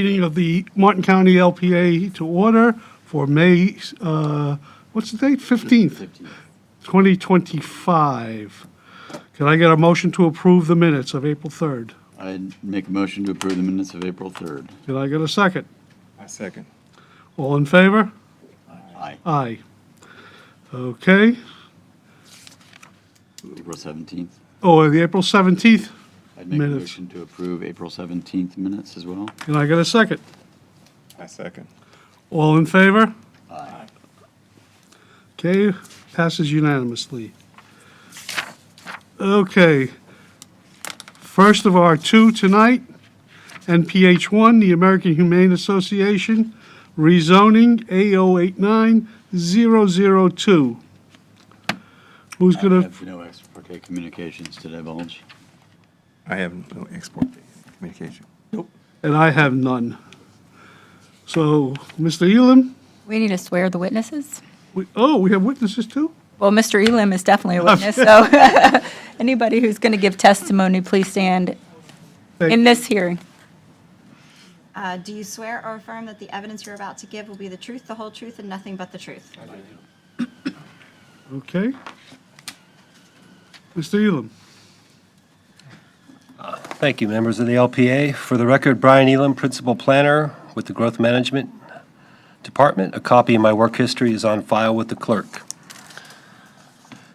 Meeting of the Martin County LPA to order for May, what's the date? 15th, 2025. Can I get a motion to approve the minutes of April 3rd? I'd make a motion to approve the minutes of April 3rd. Can I get a second? I second. All in favor? Aye. Aye. Okay. April 17th. Oh, the April 17th. I'd make a Minutes. motion to approve April 17th minutes as well. Can I get a second? I second. All in favor? Aye. Okay, passes unanimously. Okay. First of our two tonight, NPH 1, the American Humane Association, rezoning A089002. Who's I gonna, have no ex parte communications to divulge. I have no export communication. and I have none. So, Mr. Elam, We need to swear the witnesses. we have witnesses too? Well, Mr. Elam is definitely a witness, so anybody who's going to give testimony, please stand in this hearing. Do you swear or affirm that the evidence you're about to give will be the truth, the whole truth, and nothing but the truth? Okay. Mr. Elam, Thank you, members of the LPA. For the record, Brian Elam, Principal Planner with the Growth Management Department. A copy of my work history is on file with the clerk.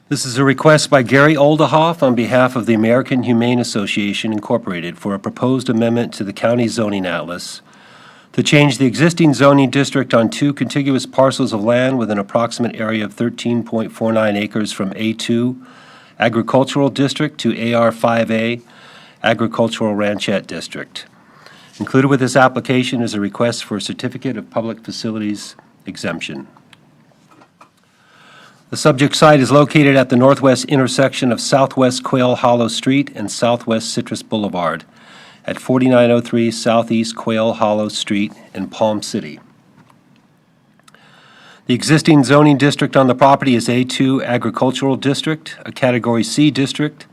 This is a request by Gary Oldehoff on behalf of the American Humane Association Incorporated for a proposed amendment to the county zoning atlas to change the existing zoning district on two contiguous parcels of land with an approximate area of 13.49 acres from A2 Agricultural District to AR5A Agricultural Ranchette District. Included with this application is a request for a certificate of public facilities exemption. The subject site is located at the northwest intersection of Southwest Quail Hollow Street and Southwest Citrus Boulevard at 4903 Southeast Quail Hollow Street in Palm City. The existing zoning district on the property is A2 Agricultural District, a Category C district,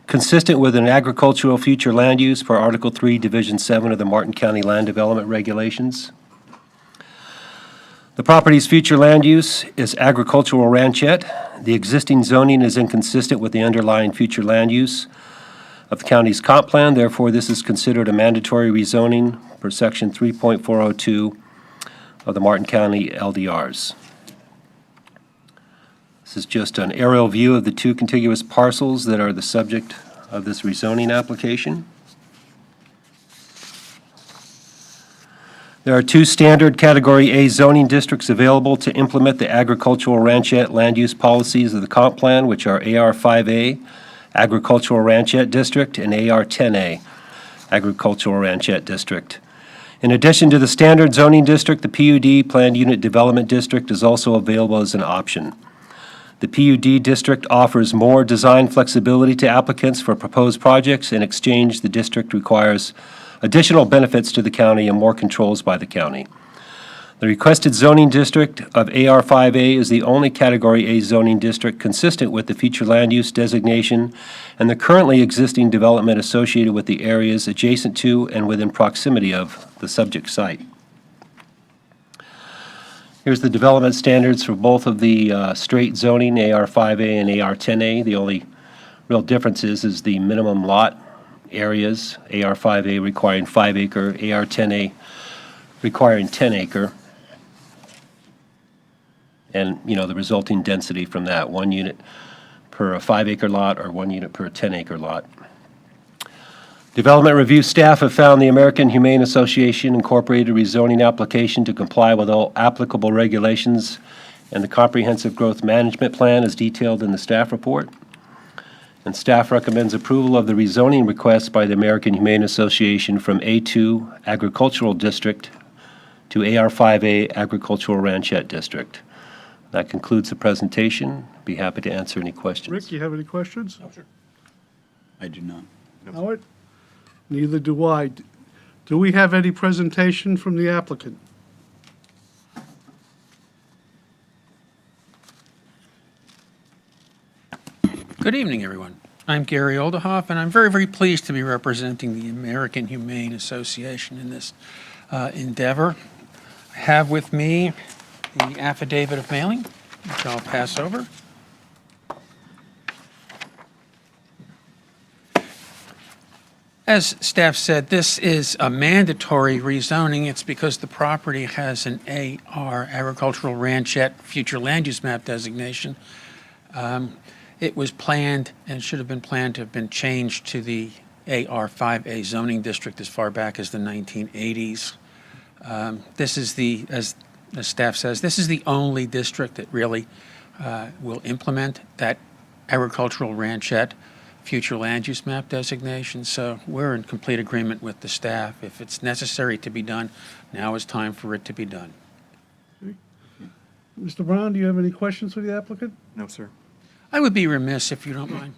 consistent with an agricultural future land use per Article 3, Division 7 of the Martin County Land Development Regulations. The property's future land use is agricultural ranchette. The existing zoning is inconsistent with the underlying future land use of the county's comp plan. Therefore, this is considered a mandatory rezoning per Section 3.402 of the Martin County LDRs. This is just an aerial view of the two contiguous parcels that are the subject of this rezoning application. There are two standard Category A zoning districts available to implement the agricultural ranchette land use policies of the comp plan, which are AR5A, Agricultural Ranchette District, and AR10A, Agricultural Ranchette District. In addition to the standard zoning district, the PUD, Planned Unit Development District, is also available as an option. The PUD district offers more design flexibility to applicants for proposed projects. In exchange, the district requires additional benefits to the county and more controls by the county. The requested zoning district of AR5A is the only Category A zoning district consistent with the future land use designation and the currently existing development associated with the areas adjacent to and within proximity of the subject site. Here's the development standards for both of the straight zoning, AR5A and AR10A. The only real difference is the minimum lot areas, AR5A requiring 5 acre, AR10A requiring 10 acre. And, the resulting density from that, 1 unit per a 5 acre lot or 1 unit per a 10 acre lot. Development review staff have found the American Humane Association Incorporated rezoning application to comply with all applicable regulations and the Comprehensive Growth Management Plan as detailed in the staff report. And staff recommends approval of the rezoning request by the American Humane Association from A2 Agricultural District to AR5A Agricultural Ranchette District. That concludes the presentation. Be happy to answer any questions. Rick, you have any questions? No, sir. I do not. Howard? Neither do I. Do we have any presentation from the applicant? Good evening, everyone. I'm Gary Oldehoff, and I'm very, very pleased to be representing the American Humane Association in this endeavor. I have with me the affidavit of mailing, which I'll pass over. As staff said, this is a mandatory rezoning. It's because the property has an AR, Agricultural Ranchette Future Land Use Map designation. It was planned and should have been planned to have been changed to the AR5A zoning district as far back as the 1980s. This is as staff says, this is the only district that really will implement that Agricultural Ranchette Future Land Use Map designation. So we're in complete agreement with the staff. If it's necessary to be done, now is time for it to be done. Mr. Brown, do you have any questions for the applicant? No, sir. I would be remiss if you don't mind.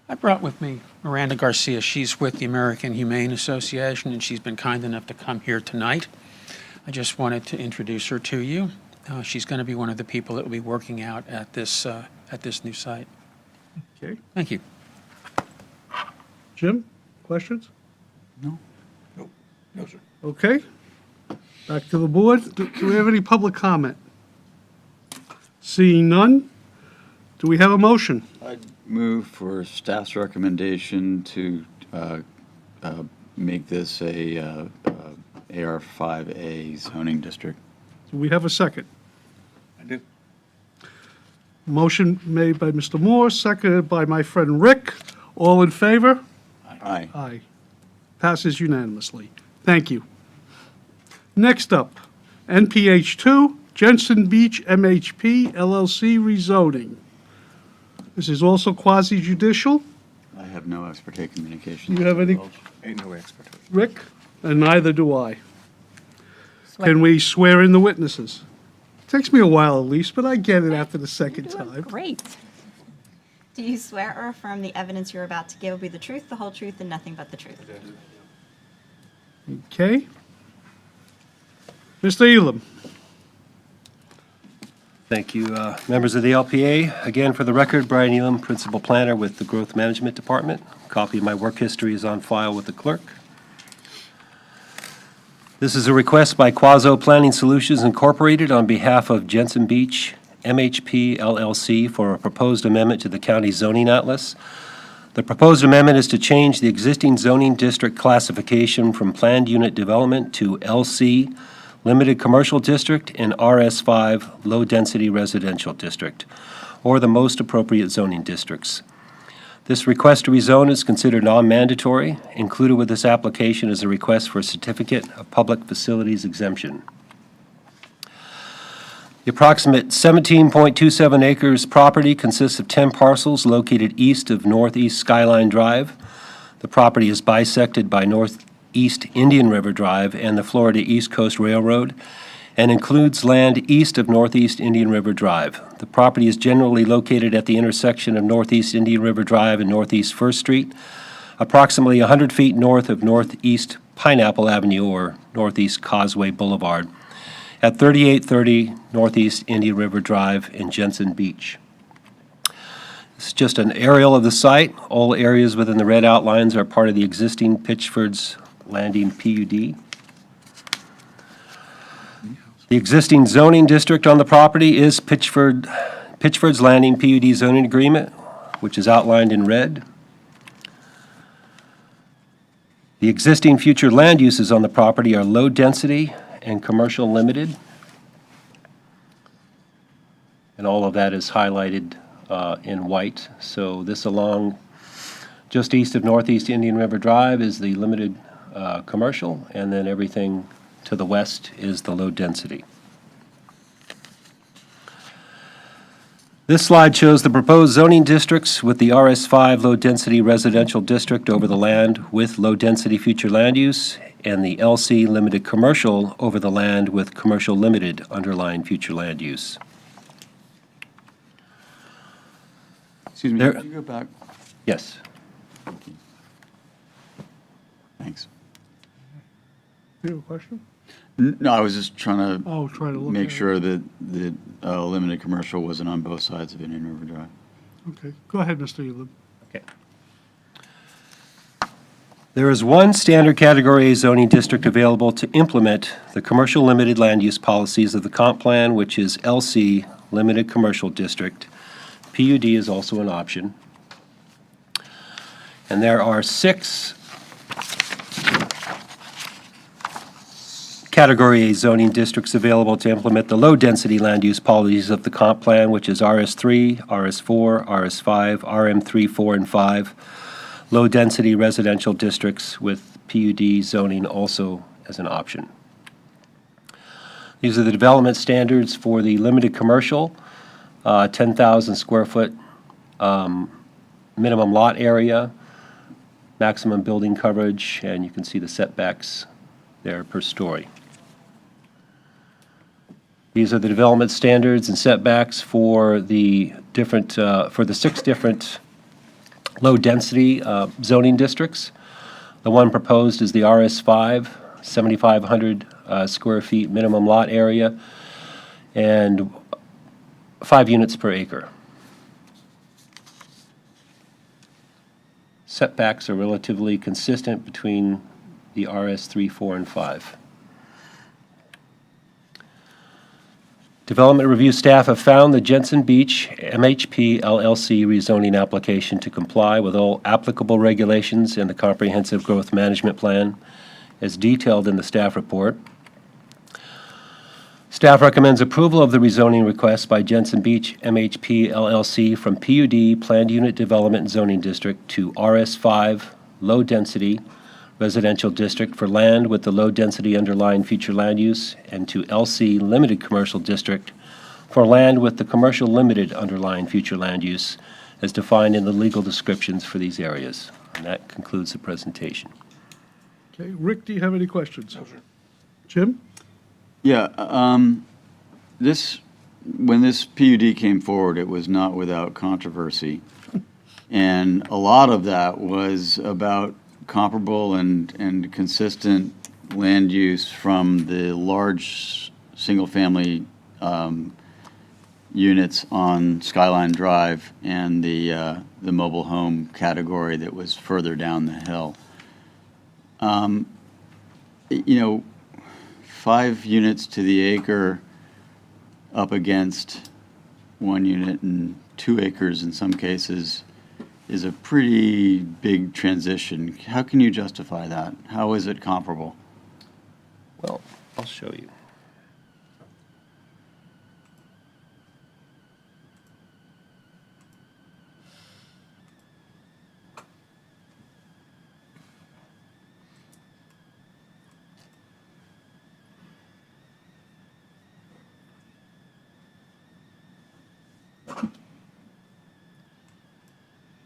I brought with me Miranda Garcia. She's with the American Humane Association, and she's been kind enough to come here tonight. I just wanted to introduce her to you. She's going to be one of the people that will be working out at this new site. Okay. Thank you. Jim, questions? No. No, sir. Okay. Back to the board. Do we have any public comment? Seeing none, do we have a motion? I'd move for staff's recommendation to make this a AR5A zoning district. Do we have a second? I do. Motion made by Mr. Moore, seconded by my friend Rick. All in favor? Aye. Aye. Passes unanimously. Thank you. Next up, NPH 2, Jensen Beach MHP LLC rezoning. This is also quasi-judicial. I have no expert communications. You have any- divulge. Ain't no expert. Rick? And neither do I. Can we swear in the witnesses? Takes me a while, Elise, but I get it after the second time. Great. Do you swear or affirm the evidence you're about to give will be the truth, the whole truth, and nothing but the truth? Okay. Mr. Elam? Thank you, members of the LPA. Again, for the record, Brian Elam, Principal Planner with the Growth Management Department. A copy of my work history is on file with the clerk. This is a request by Quazo Planning Solutions Incorporated on behalf of Jensen Beach MHP LLC for a proposed amendment to the county zoning atlas. The proposed amendment is to change the existing zoning district classification from planned unit development to LC, Limited Commercial District, and RS5, Low Density Residential District, or the most appropriate zoning districts. This request to rezone is considered non-mandatory. Included with this application is a request for a certificate of public facilities exemption. The approximate 17.27 acres property consists of 10 parcels located east of Northeast Skyline Drive. The property is bisected by Northeast Indian River Drive and the Florida East Coast Railroad, and includes land east of Northeast Indian River Drive. The property is generally located at the intersection of Northeast Indian River Drive and Northeast First Street, approximately 100 feet north of Northeast Pineapple Avenue or Northeast Causeway Boulevard, at 3830 Northeast Indian River Drive in Jensen Beach. This is just an aerial of the site. All areas within the red outlines are part of the existing Pitchford's Landing PUD. The existing zoning district on the property is Pitchford's Landing PUD zoning agreement, which is outlined in red. The existing future land uses on the property are low density and commercial limited. And all of that is highlighted in white. So this along just east of Northeast Indian River Drive is the limited commercial, and then everything to the west is the low density. This slide shows the proposed zoning districts with the RS5 low-density residential district over the land with low-density future land use, and the LC limited commercial over the land with commercial limited underlying future land use. Excuse me, There- can you go back? Yes. Thanks. You have a question? No, I was just trying to Oh, try to look at make it. sure that the limited commercial wasn't on both sides of Indian River Drive. Okay, go ahead, Mr. Elam. Okay. There is one standard Category A zoning district available to implement the commercial limited land use policies of the comp plan, which is LC Limited Commercial District. PUD is also an option. And there are 6 Category A zoning districts available to implement the low-density land use policies of the comp plan, which is RS3, RS4, RS5, RM3, 4, and 5. Low-density residential districts with PUD zoning also as an option. These are the development standards for the limited commercial, 10,000 square foot minimum lot area, maximum building coverage, and you can see the setbacks there per story. These are the development standards and setbacks for the different, for the 6 different low-density zoning districts. The one proposed is the RS5, 7,500 square feet minimum lot area, and 5 units per acre. Setbacks are relatively consistent between the RS3, 4, and 5. Development review staff have found the Jensen Beach MHP LLC rezoning application to comply with all applicable regulations in the Comprehensive Growth Management Plan as detailed in the staff report. Staff recommends approval of the rezoning request by Jensen Beach MHP LLC from PUD Planned Unit Development and Zoning District to RS5 Low Density Residential District for land with the low-density underlying future land use, and to LC Limited Commercial District for land with the commercial limited underlying future land use as defined in the legal descriptions for these areas. And that concludes the presentation. Okay, Rick, do you have any questions? Jim? Yeah, when this PUD came forward, it was not without controversy. And a lot of that was about comparable and consistent land use from the large single-family units on Skyline Drive and the mobile home category that was further down the hill. 5 units to the acre up against 1 unit and 2 acres in some cases is a pretty big transition. How can you justify that? How is it comparable? Well, I'll show you.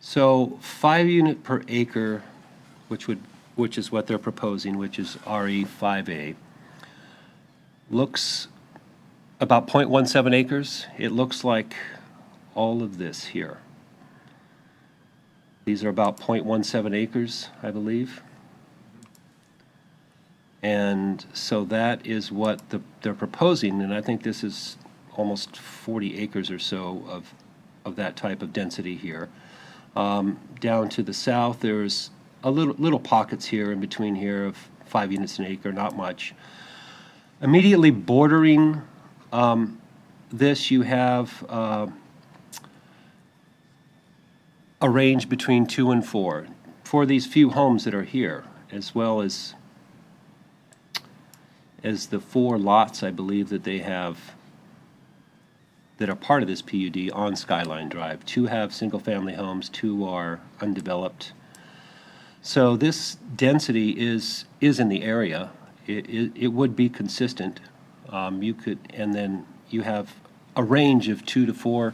So 5 unit per acre, which is what they're proposing, which is RE 5A, looks about 0.17 acres. It looks like all of this here. These are about 0.17 acres, I believe. And so that is what they're proposing, and I think this is almost 40 acres or so of that type of density here. Down to the south, there's a little pockets here in between here of 5 units an acre, not much. Immediately bordering this, you have a range between 2 and 4 for these few homes that are here, as well as the 4 lots, I believe, that they have that are part of this PUD on Skyline Drive. 2 have single-family homes, 2 are undeveloped. So this density is in the area. It would be consistent. You could, and then you have a range of 2 to 4.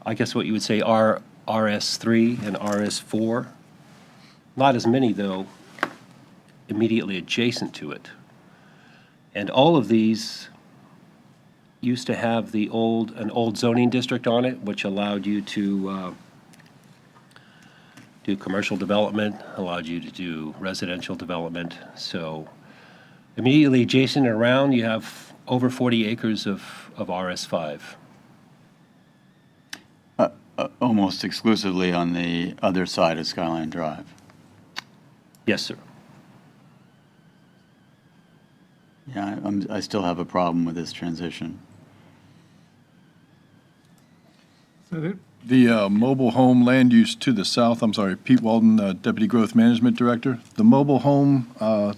I guess what you would say are RS3 and RS4. Not as many, though, immediately adjacent to it. And all of these used to have an old zoning district on it, which allowed you to do commercial development, allowed you to do residential development. So immediately adjacent and around, you have over 40 acres of RS5. Almost exclusively on the other side of Skyline Drive. Yes, sir. Yeah, I still have a problem with this transition. Is that it? The mobile home land use to the south, I'm sorry, Pete Walden, Deputy Growth Management Director. The mobile home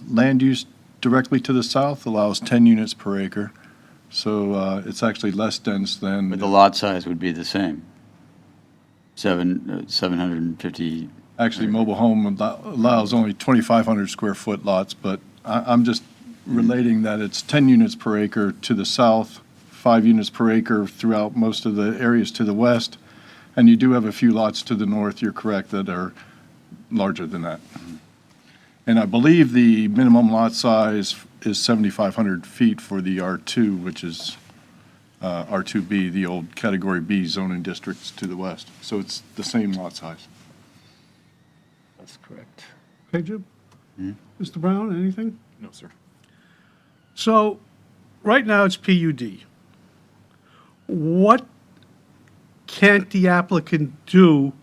land use directly to the south allows 10 units per acre. So it's actually less dense than. But the lot size would be the same. 750. Actually, mobile home allows only 2,500 square foot lots, but I'm just relating that it's 10 units per acre to the south, 5 units per acre throughout most of the areas to the west, and you do have a few lots to the north, you're correct, that are larger than that. And I believe the minimum lot size is 7,500 feet for the R2, which is R2B, the old Category B zoning districts to the west. So it's the same lot size. That's correct. Okay, Jim? Mr. Brown, anything? No, sir. So, right now it's PUD. What can't the applicant do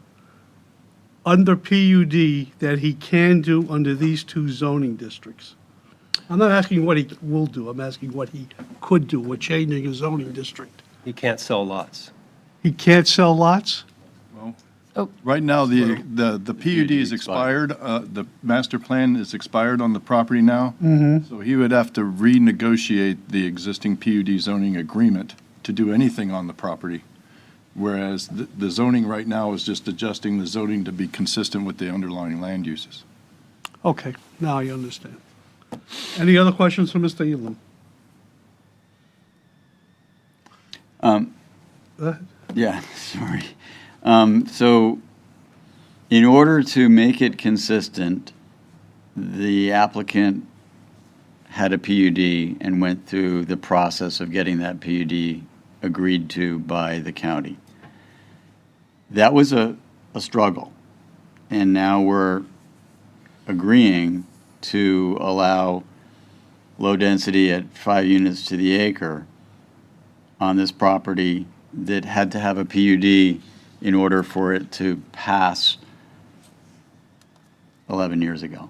under PUD that he can do under these two zoning districts? I'm not asking what he will do, I'm asking what he could do. We're changing a zoning district. You can't sell lots. He can't sell lots? Right now, the PUD is expired, the master plan is expired on the property now. So he would have to renegotiate the existing PUD zoning agreement to do anything on the property. Whereas the zoning right now is just adjusting the zoning to be consistent with the underlying land uses. Okay, now I understand. Any other questions for Mr. Elam? Yeah, sorry. So in order to make it consistent, the applicant had a PUD and went through the process of getting that PUD agreed to by the county. That was a struggle. And now we're agreeing to allow low density at 5 units to the acre on this property that had to have a PUD in order for it to pass 11 years ago.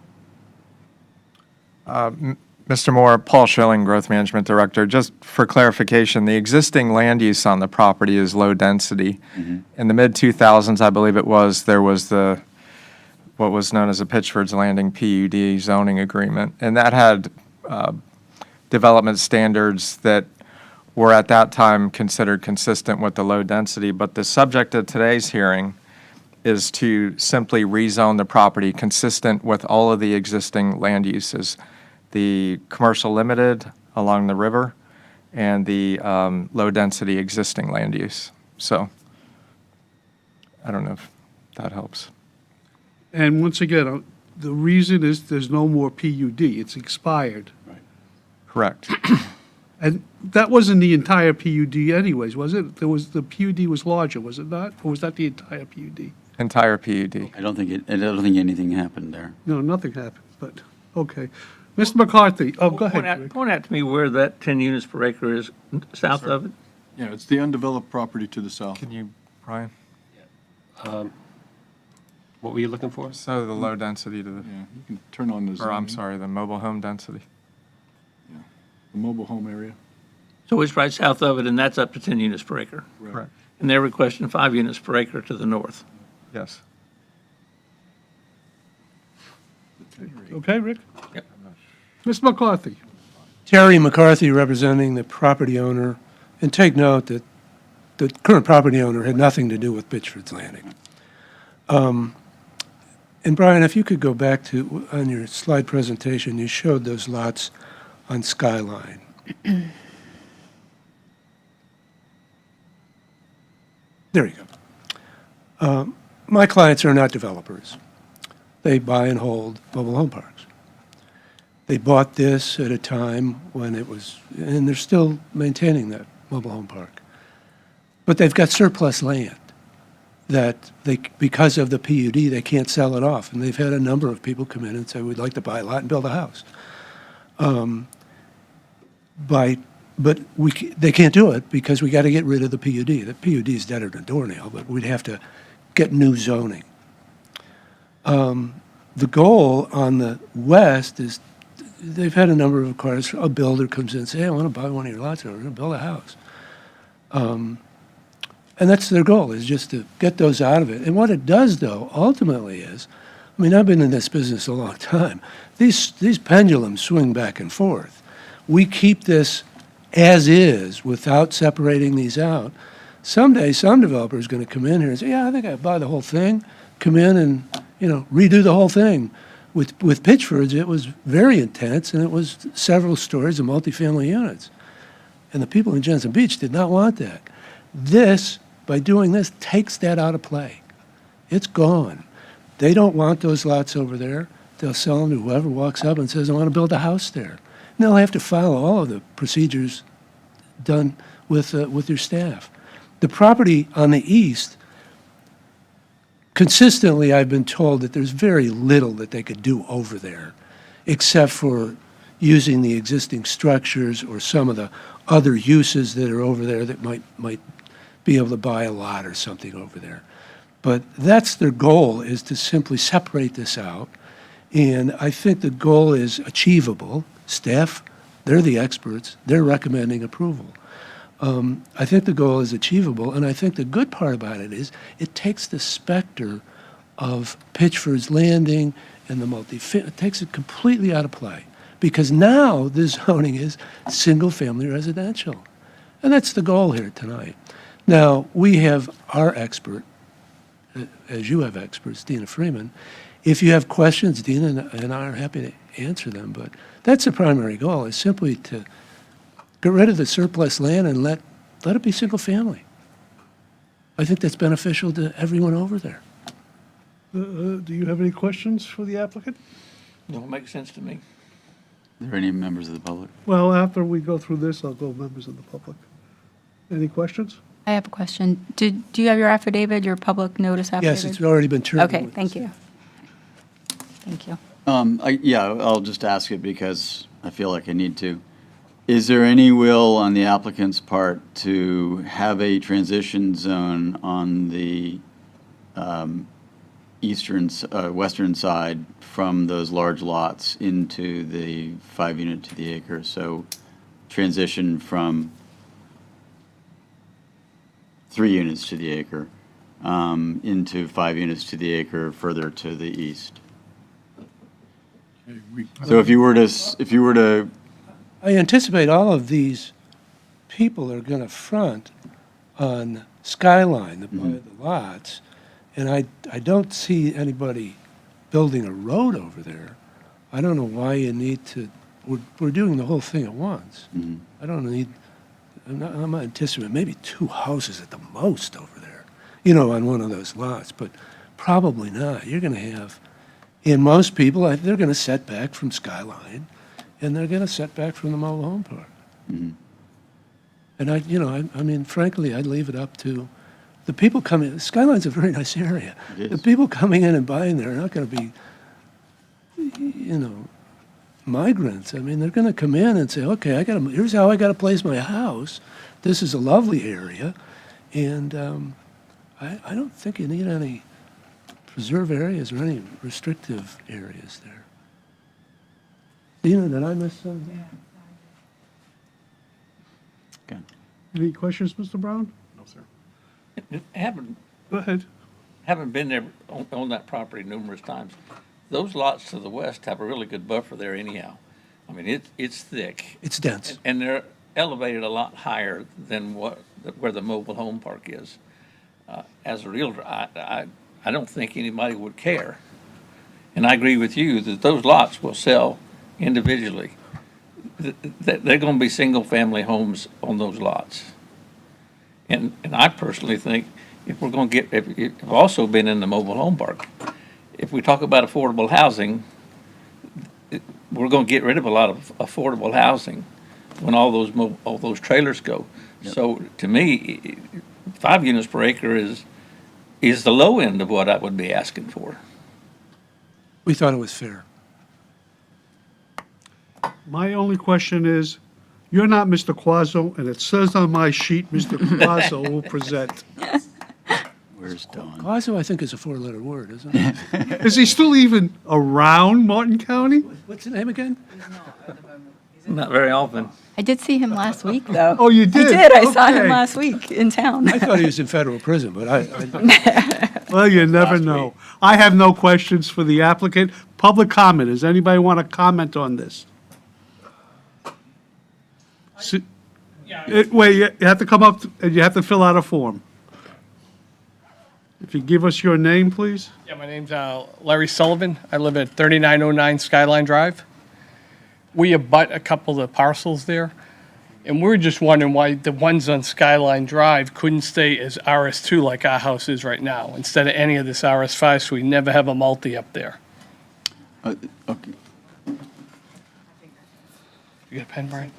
Mr. Moore, Paul Schilling, Growth Management Director. Just for clarification, the existing land use on the property is low density. In the mid-2000s, I believe it was, there was what was known as the Pitchford's Landing PUD zoning agreement, and that had development standards that were at that time considered consistent with the low density. But the subject of today's hearing is to simply rezone the property consistent with all of the existing land uses. The commercial limited along the river and the low-density existing land use. So I don't know if that helps. And once again, the reason is there's no more PUD, it's expired. Correct. And that wasn't the entire PUD anyways, was it? The PUD was larger, was it not? Or was that the entire PUD? Entire PUD. I don't think anything happened there. No, nothing happened, but, okay. Mr. McCarthy, oh, go ahead, Rick. Point out to me where that 10 units per acre is south of it. Yeah, it's the undeveloped property to the south. Can you, Brian? What were you looking for? So the low density to the, Yeah, you can turn on the or I'm zoning, sorry, the mobile home density. the mobile home area. So it's right south of it, and that's up to 10 units per acre. Correct. And they're requesting 5 units per acre to the north. Yes. Okay, Rick? Yep. Mr. McCarthy? Terry McCarthy representing the property owner, and take note that the current property owner had nothing to do with Pitchford's Landing. And Brian, if you could go back to, on your slide presentation, you showed those lots on Skyline. There you go. My clients are not developers. They buy and hold mobile home parks. They bought this at a time when it was, and they're still maintaining that mobile home park. But they've got surplus land that they, because of the PUD, they can't sell it off. And they've had a number of people come in and say, we'd like to buy a lot and build a house. But they can't do it because we got to get rid of the PUD. The PUD is deader than a doornail, but we'd have to get new zoning. The goal on the west is, they've had a number of cars, a builder comes in and says, hey, I want to buy one of your lots, or we're going to build a house. And that's their goal, is just to get those out of it. And what it does, though, ultimately is, I mean, I've been in this business a long time. These pendulums swing back and forth. We keep this as is without separating these out. Someday, some developer is going to come in here and say, yeah, I think I'd buy the whole thing, come in and, redo the whole thing. With Pitchford's, it was very intense, and it was several stories of multifamily units. And the people in Jensen Beach did not want that. This, by doing this, takes that out of play. It's gone. They don't want those lots over there. They'll sell them to whoever walks up and says, I want to build a house there. And they'll have to follow all of the procedures done with their staff. The property on the east, consistently I've been told that there's very little that they could do over there, except for using the existing structures or some of the other uses that are over there that might be able to buy a lot or something over there. But that's their goal, is to simply separate this out. And I think the goal is achievable. Staff, they're the experts. They're recommending approval. I think the goal is achievable, and I think the good part about it is it takes the specter of Pitchford's Landing and the it takes it completely out of play, because now the zoning is single-family residential. And that's the goal here tonight. Now, we have our expert, as you have experts, Dina Freeman. If you have questions, Dina and I are happy to answer them, but that's the primary goal, is simply to get rid of the surplus land and let it be single-family. I think that's beneficial to everyone over there. Do you have any questions for the applicant? Don't make sense to me. Are there any members of the public? Well, after we go through this, I'll go members of the public. Any questions? I have a question. Do you have your affidavit, your public notice affidavit? Yes, it's already been turned. Okay, over. thank you. Thank you. Yeah, I'll just ask it because I feel like I need to. Is there any will on the applicant's part to have a transition zone on the western side from those large lots into the 5 unit to the acre? So transition from 3 units to the acre into 5 units to the acre further to the east. So if you were to I anticipate all of these people are going to front on Skyline, the lots, and I don't see anybody building a road over there. I don't know why you need to, we're doing the whole thing at once. I don't need, I'm not anticipating, maybe 2 houses at the most over there, on one of those lots, but probably not. You're going to have, and most people, they're going to set back from Skyline, and they're going to set back from the mobile home park. And I mean, frankly, I'd leave it up to the people coming. Skyline's a very nice area. It The is. people coming in and buying there are not going to be, migrants. I mean, they're going to come in and say, okay, here's how I got to place my house. This is a lovely area, and I don't think you need any preserve areas or any restrictive areas there. Dina, did I miss something? Okay. Any questions, Mr. Brown? No, sir. Haven't Go ahead. been there on that property numerous times. Those lots to the west have a really good buffer there anyhow. I mean, it's thick, It's dense. and they're elevated a lot higher than where the mobile home park is. As a realtor, I don't think anybody would care. And I agree with you that those lots will sell individually. They're going to be single-family homes on those lots. And I personally think if we're going to get, I've also been in the mobile home park. If we talk about affordable housing, we're going to get rid of a lot of affordable housing when all those trailers go. Yep. So to me, 5 units per acre is the low end of what I would be asking for. We thought it was fair. My only question is, you're not Mr. Quazzo, and it says on my sheet, Mr. Quazzo will present. Where Where's Don? Glasgow, I think, is a four-letter word, isn't it? Is he still even around Martin County? What's the name again? Not very often. I did see him last week, though. Oh, you did? I did. I saw him Okay. last week in town. I thought he was in federal prison, but Well, you never know. I have no questions for the applicant. Public comment, does anybody want to comment on this? Wait, you have to come up and you have to fill out a form. If you give us your name, please? Yeah, my name's Larry Sullivan. I live at 3909 Skyline Drive. We abut a couple of parcels there, and we're just wondering why the ones on Skyline Drive couldn't stay as RS2 like our house is right now, instead of any of this RS5, so we never have a multi up there. Okay, You got a pen, Brian?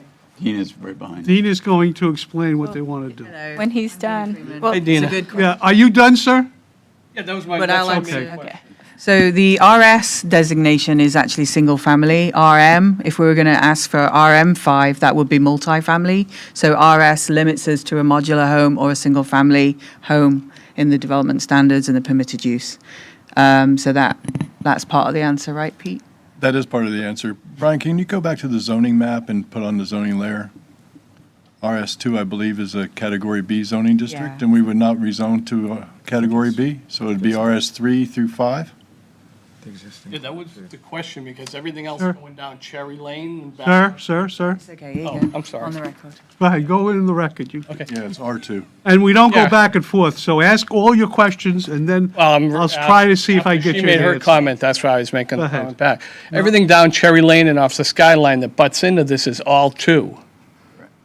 Tina's right behind. Dean is going to explain what they want to do. When he's done. Well, Hey, Dina. Yeah, are you done, sir? Yeah, that was my, But I that's like all to- my Okay. question. So the RS designation is actually single family. RM, if we were going to ask for RM5, that would be multifamily. So RS limits us to a modular home or a single family home in the development standards and the permitted use. So that's part of the answer, right, Pete? That is part of the answer. Brian, can you go back to the zoning map and put on the zoning layer? RS2, I believe, is a Category B zoning district, Yeah. and we would not rezone to a Category B, so it'd be RS3 through 5? Yeah, that was the question, because everything else Sure. going down Cherry Lane and back. Sir? It's okay, here you Oh, go. I'm sorry. On the record. Go ahead, go in the record. You. Okay. Yeah, it's R2. And we don't go Yeah. back and forth, so ask all your questions, and then I'll try to see if I get She your made her answer. comment, that's why I was making Go the ahead. comment back. Everything down Cherry Lane and off the Skyline that butts into this is all two,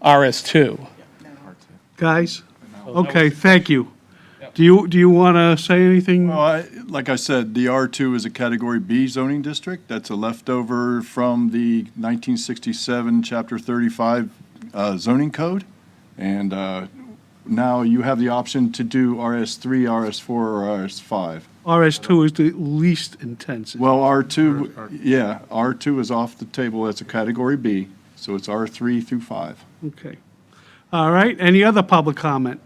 RS2. Guys? Okay, thank you. Do you want to say anything? Well, like I said, the R2 is a Category B zoning district. That's a leftover from the 1967, Chapter 35 zoning code. And now you have the option to do RS3, RS4, or RS5. RS2 is the least intensive. Well, R2, yeah, R2 is off the table. That's a Category B, so it's R3 through 5. Okay. All right, any other public comment?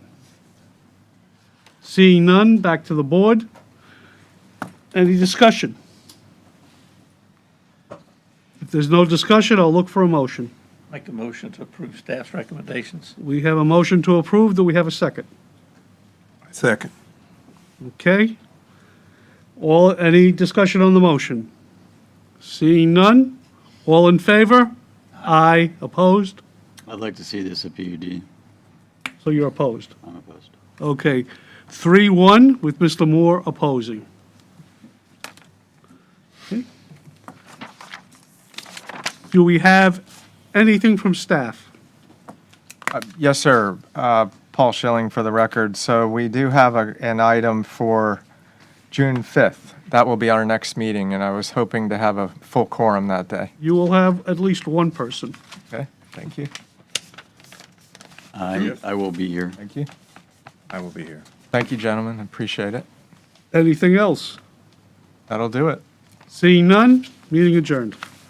Seeing none, back to the board. Any discussion? If there's no discussion, I'll look for a motion. Make a motion to approve staff's recommendations. We have a motion to approve. Do we have a second? Second. Okay. Any discussion on the motion? Seeing none? All in favor? Aye. Opposed? I'd like to see this a PUD. So you're opposed? I'm opposed. Okay. 3-1 with Mr. Moore opposing. Okay. Do we have anything from staff? Yes, sir. Paul Schilling for the record. So we do have an item for June 5th. That will be our next meeting, and I was hoping to have a full quorum that day. You will have at least one person. Okay, thank you. I will be here. Thank you. I will be here. Thank you, gentlemen. Appreciate it. Anything else? That'll do it. Seeing none, meeting adjourned.